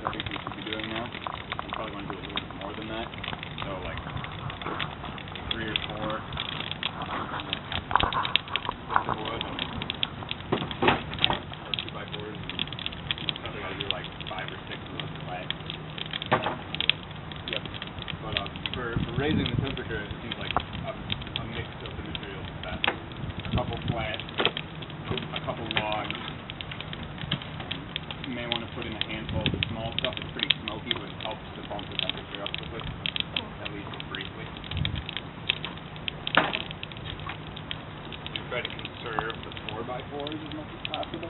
I think we should be doing now. We probably want to do a little bit more than that. So like 3 or 4 bits of wood and 2x4s. Probably got to do like 5 or 6 of those flat. Yep. But for raising the temperature, it seems like a mix of the materials is best. A couple flat, a couple logs. You may want to put in a handful of the small stuff. It's pretty smoky, but it helps to bump the temperature up quickly, at least briefly. We try to conserve the 4x4s as much as possible.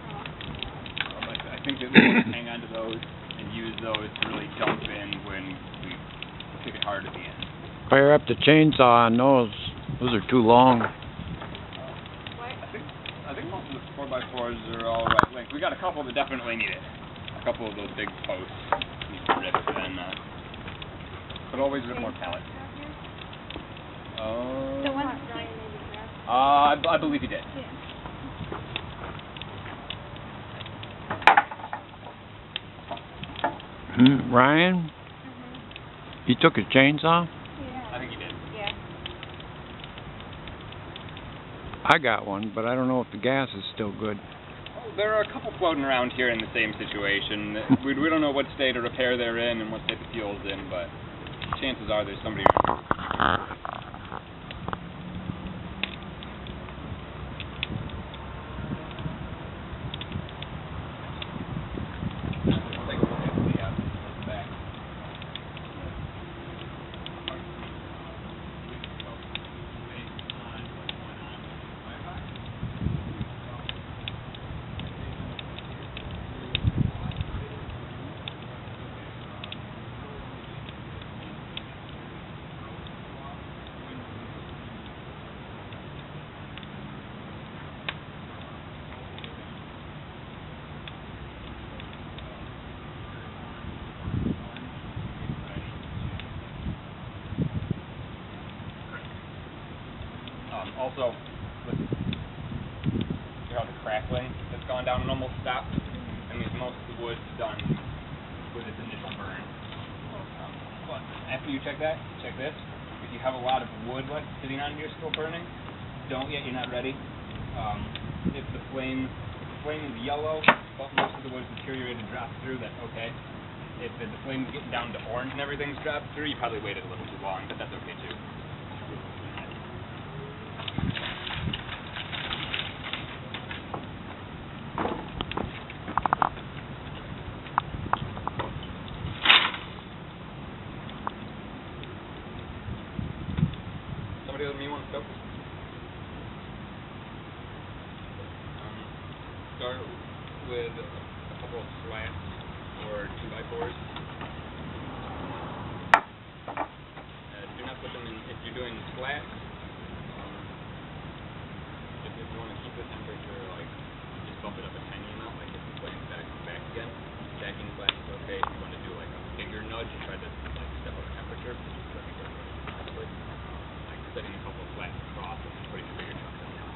I think that we want to hang on to those and use those to really dump in when we kick it hard at the end. Fire up the chainsaw on those. Those are too long. I think most of the 4x4s are all right length. We got a couple that definitely need it. A couple of those big posts need to rip, and but always with more pellets. The one I believe he did. Yeah. Ryan? He took his chainsaw? Yeah. I think he did. Yeah. I got one, but I don't know if the gas is still good. Oh, there are a couple floating around here in the same situation. we don't know what state of repair they're in and what state the fuel's in, but chances are there's somebody around. Also, see how the crackling has gone down and almost stopped? That means most of the wood's done with its initial burn. But after you check that, check this. If you have a lot of wood left sitting on here still burning, don't yet, you're not ready. If the flame is yellow, but most of the wood's deteriorated and dropped through, that's okay. If the flame's getting down to orange and everything's dropped through, you probably waited a little too long, but that's okay too. Somebody other than me want to stoke? Start with a couple of slats or 2x4s. Do not put them in, if you're doing slats, if you want to keep the temperature, like, just bump it up a tiny amount, like if the flame stacks back again. Stacking slats is okay. If you want to do like a bigger nudge and try to like step up the temperature, so I think that's possibly. Like setting a couple of slats across and putting a bigger chunk down.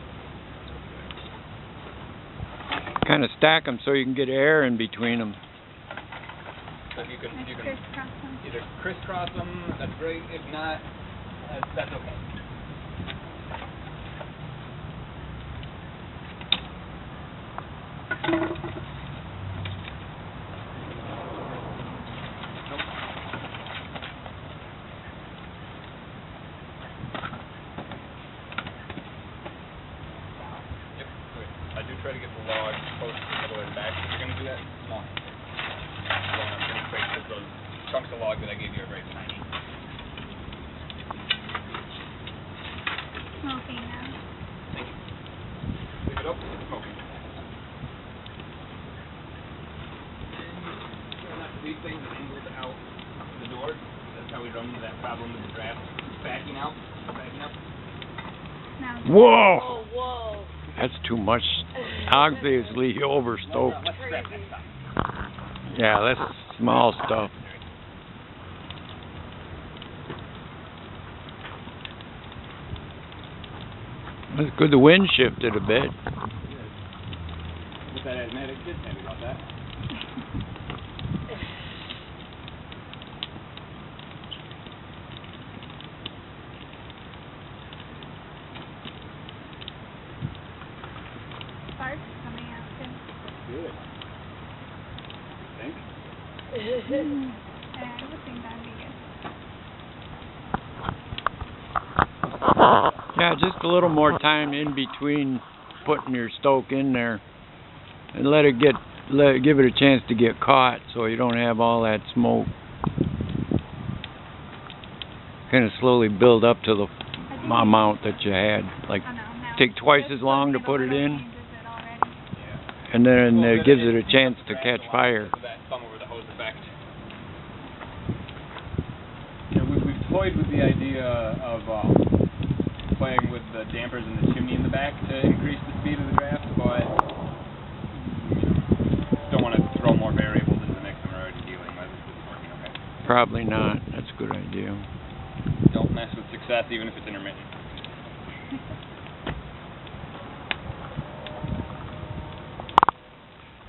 Kind of stack them so you can get air in between them. So if you can Crisscross them. either crisscross them, that's great. If not, that's okay. I do try to get the log close all the way back. If you're going to do that, small. I'm pretty quick because those chunks of log that I gave you are very tiny. Smoking now. Thank you. Leave it up, it's smoking. Try not to leave things angled out the door. That's how we run into that problem with the draft backing out. Now. Whoa! Oh, whoa. That's too much. Obviously overstoked. Let's scrap next time. Yeah, that's small stuff. It's good the wind shifted a bit. With that asthmatic kid, maybe about that. I would think that'd be good. Yeah, just a little more time in between putting your stoke in there, and give it a chance to get caught, so you don't have all that smoke. Kind of slowly build up to the amount that you had. Like, take twice as long to put it in, and then it gives it a chance to catch fire. That thumb over the hose effect. You know, we've toyed with the idea of playing with the dampers and the chimney in the back to increase the speed of the draft, but don't want to throw more variables into the mix than we're already dealing with. It's working okay. Probably not. That's a good idea. Don't mess with success, even if it's intermittent.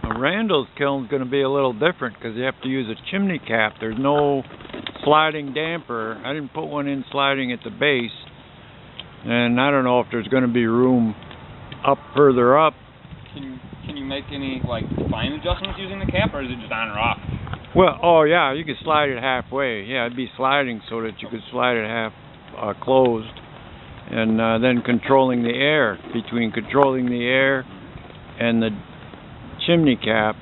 Now, Randall's kiln's going to be a little different because you have to use a chimney cap. There's no sliding damper. I didn't put one in sliding at the base, and I don't know if there's going to be room further up. Can you make any like fine adjustments using the cap, or is it just on or off? Well, oh yeah, you could slide it halfway. Yeah, it'd be sliding so that you could slide it half closed, and then controlling the air. Between controlling the air and the chimney cap,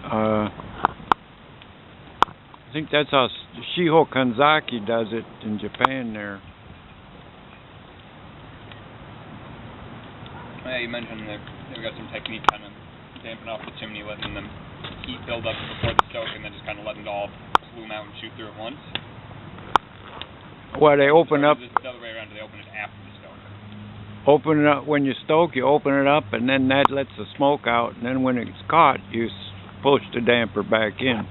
I think that's how Shiho Kanzaki does it in Japan there. Yeah, you mentioned that they've got some technique kind of damping off the chimney, letting them heat build up before the stoke, and then just kind of letting it all plume out and shoot through at once. Well, they open up. The other way around, do they open it after the stoke? Open it up when you stoke. You open it up, and then that lets the smoke out. And then when it's caught, you push the damper back in.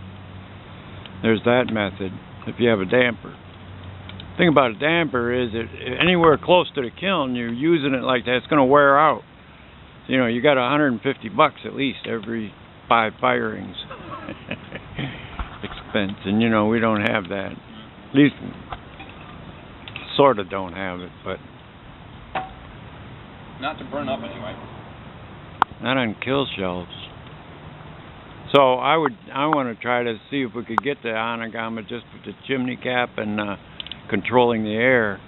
There's that method. If you have a damper. The thing about a damper is that anywhere close to the kiln, you're using it like that, it's going to wear out. You know, you got $150 at least every 5 firings. Expense, and you know we don't have that. At least, sort of don't have it, but not to burn up anyway. Not on kill shelves. So I want to try to see if we could get the Anagama just with the chimney cap and controlling the air.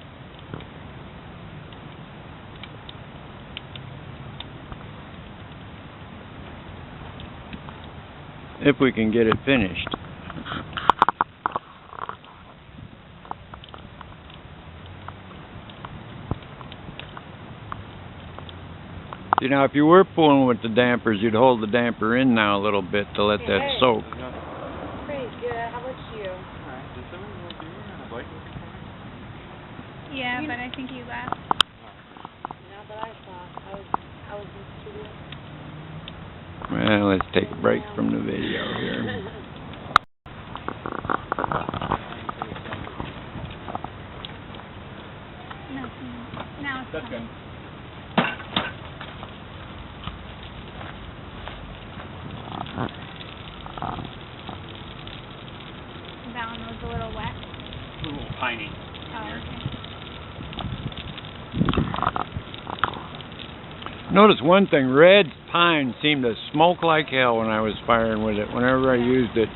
If we can get it finished. You know, if you were pulling with the dampers, you'd hold the damper in now a little bit to let that soak. Pretty good. How about you? Alright, did someone go do on a bike looking for me? Yeah, but I think you left. Not that I saw. I was in the studio. Well, let's take a break from the video here. Now it's That's fine. good. That one was a little wet. A little piney. Oh, okay. Notice one thing, red pine seemed to smoke like hell when I was firing with it, whenever I used it.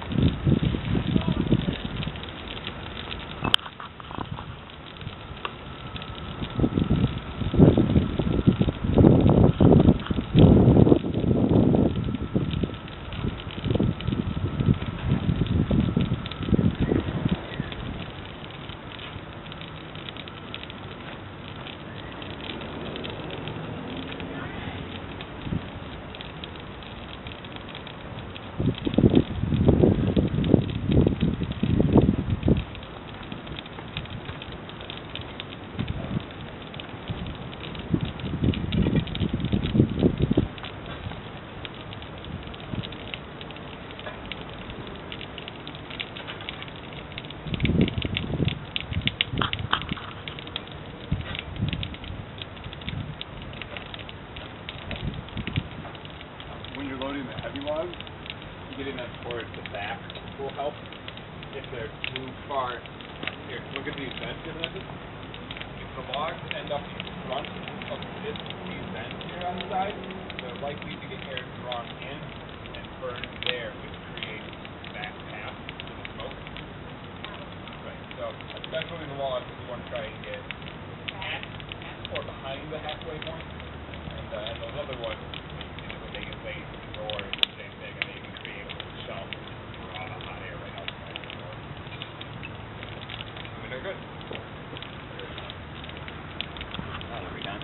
When you're loading the heavy logs, getting them towards the back will help. If they're too far, here, look at these vents here, Vanessa. If the logs end up in front of these vents here on the side, they're likely to get air drawn in and burn there, which creates especially the logs that you want to try and get at or behind the halfway point. And those other ones, typically they can lay through the door and the same thing, and they can create a little shelf and draw the hot air right outside the door. I mean, they're good. Oh, are we done?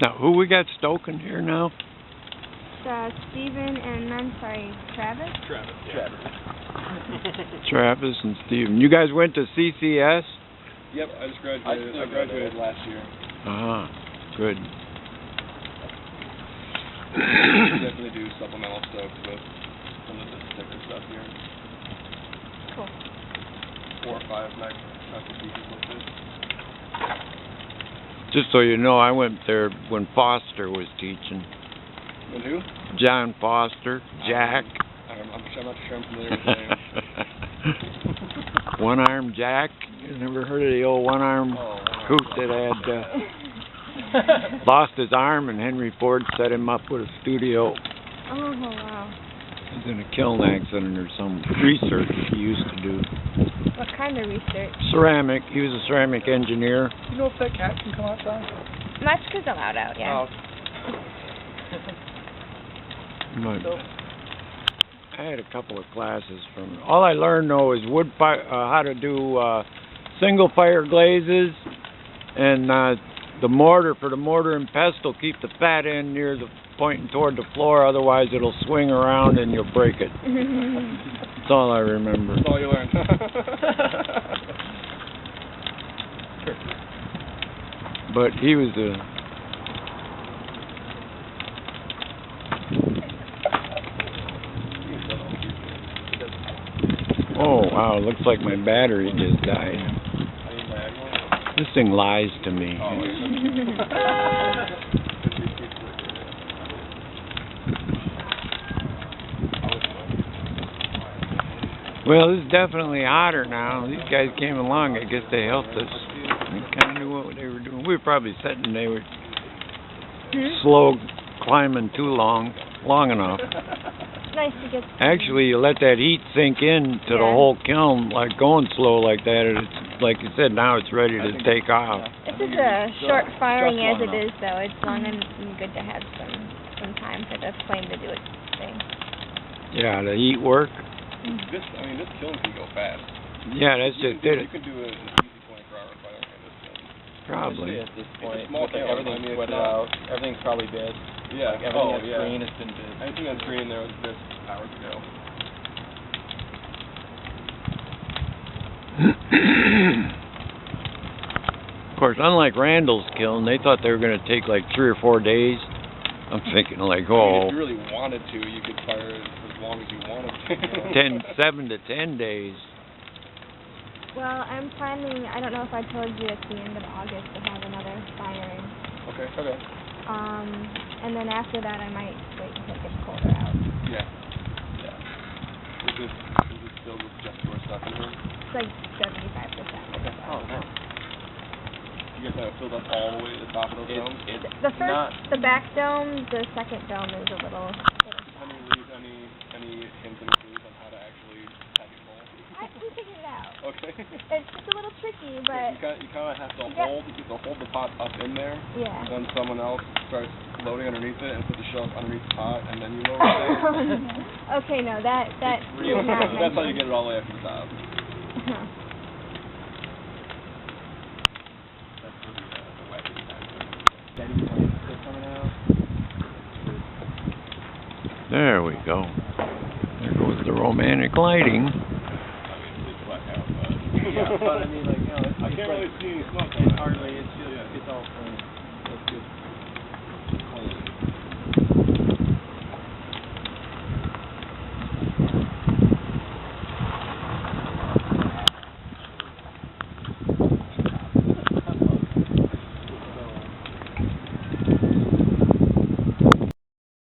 Now, who we got stoking here now? Steven and then, Travis? Travis. Travis and Steven. You guys went to CCS? Yep, I just graduated. I graduated last year. Uh-huh. Good. Definitely do supplemental stokes with some of the thicker stuff here. Cool. 4 or 5 nice pieces like this. Just so you know, I went there when Foster was teaching. And who? John Foster, Jack. I'm not sure I'm familiar with the name. One-arm Jack. You never heard of the old one-arm coot that had lost his arm, and Henry Ford set him up with a studio. Oh, wow. He was in a kiln accident or some research he used to do. What kind of research? Ceramic. He was a ceramic engineer. You know if that cat can come outside? Much is allowed out, yeah. Oh. But I had a couple of classes from it. All I learned though is how to do single fire glazes, and the mortar and pestle. Keep the fat end near the pointing toward the floor, otherwise it'll swing around and you'll break it. That's all I remember. That's all you learned. But he was a oh wow, looks like my battery just died. This thing lies to me. Well, this is definitely hotter now. These guys came along, I guess they helped us. They kind of knew what they were doing. We were probably sitting, they were slow climbing too long enough. Nice to get. Actually, you let that heat sink in to the whole kiln, like going slow like that, and it's, like you said, now it's ready to take off. This is a short firing as it is, though. It's long and good to have some time for the flame to do its thing. Yeah, the heat work. This kiln can go fast. Yeah, that's just it. You can do an easy 24-hour firing in this kiln. Probably. At this point, It's a small kiln. everything's sweated out. Everything's probably bid. Yeah. Like everything that's green has been bid. Anything that's green, there's hours ago. Of course, unlike Randall's kiln, they thought they were going to take like 3 or 4 days. I'm thinking like, I mean, oh, if you really wanted to, you could fire it as long as you wanted to. 7 to 10 days. Well, I'm planning, I don't know if I told you, at the end of August to have another firing. Okay. And then after that I might wait until it gets colder out. Yeah. Is it filled with just your stuff in here? It's like 75%. Okay. Oh, nice. You guys have it filled up all the way to the top of those domes? The back dome, the second dome is a little. Any hints and clues on how to actually have it full? We figured it out. Okay. It's just a little tricky, but. You kind of have to hold the pot up in there. Yeah. And then someone else starts loading underneath it and put the shelf underneath the pot, and then you load it. Okay, no, that Real. is not That's how you mentioned. get it all the way up to the top. There we go. There goes the romantic lighting. Yeah, but I mean, like, you know, I can't really see any smoke. It's hardly, it's just, it's all clean. It's good.